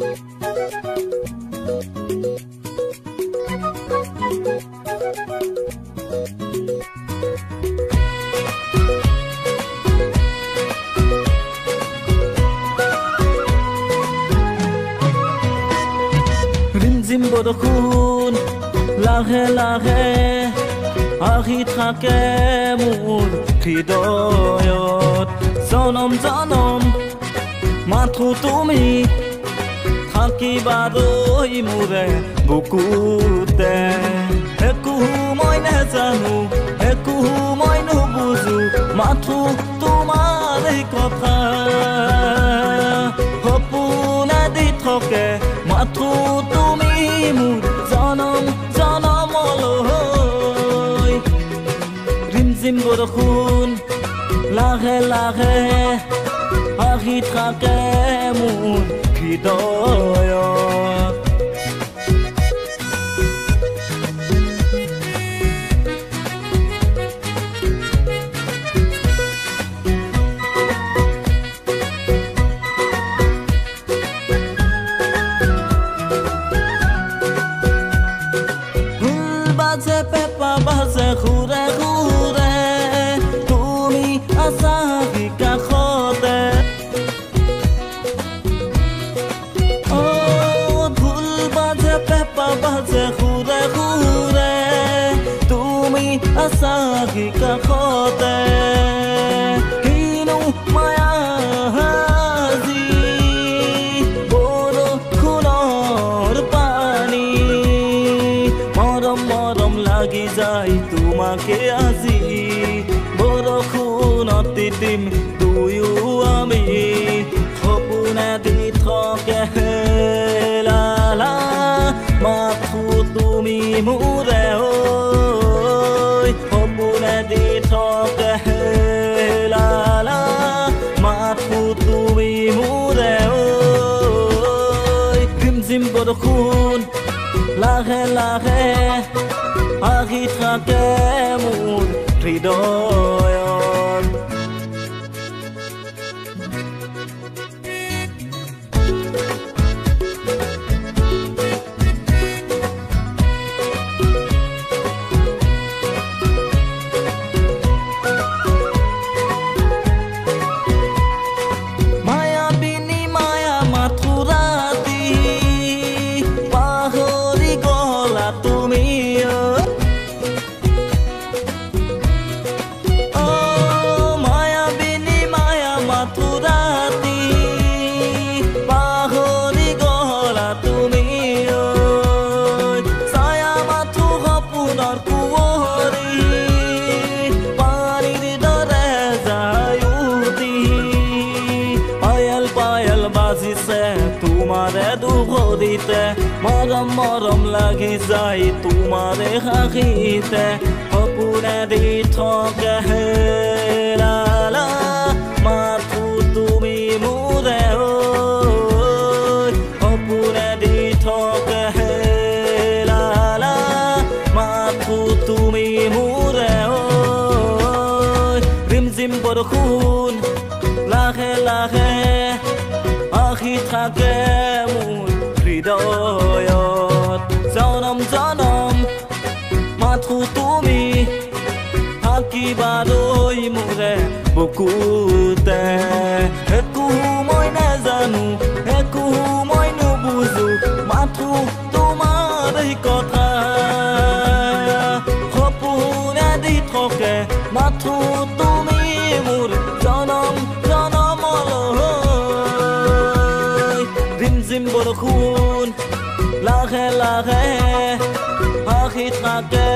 rimzim borokhun lahe lahe ahi thake mur hridoyot jonom jonom mathu tumi থাকিবা ৰৈ মোৰে বুকুতে একো মই নাজানো একো মই নুবুজো মাথো তোমাৰ কথা সপোনে দি থাকে মাথো তুমি মোৰ জনম জনমলৈ ৰিমঝিম বৰষুণ লাহে লাহে আহি থাকে মোৰ হৃদয়ত ঢোল বাজে পেঁপা বাজে ঘূৰে ঘূৰে তুমি আছা কাষতে বাজে ঘূৰে ঘূৰে তুমি আছা কাষতে কিনো মায়া আজি বৰষুণৰ পানী মৰম মৰম লাগি যায় তোমাকে আজি বৰষুণত তিতিম দুয়ো আমি সপোনে দি থাকে মাথো তুমি মোৰে ঐ সপোনে দি থাকে লালা মাথো তুমি মোৰে ঐ ৰিমঝিম বৰষুণ লাহে লাহে আহি থাকে মোৰ হৃদয়ত তোমাৰে দুঘৰিতে মৰম মৰম লাগি যায় তোমাৰে হাঁহিতে সপোনে দি থাকে লালা মাথো তুমি মোৰে ঐ সপোনে দি থাকে লালা মাথো তুমি মোৰে ঐ ৰিমঝিম বৰষুণ লাহে লাহে আহি থাকে মোৰ হৃদয়ত জনম জনম মাথো তুমি থাকিবা ৰৈ মোৰে বুকুতে একো মই নাজানো একো মই নুবুজো মাথো তোমাৰ কথা সপোনে দি থাকে মাথো তুমি মোৰ জনম ৰিমঝিম বৰষুণ লাহে লাহে আহি থাকে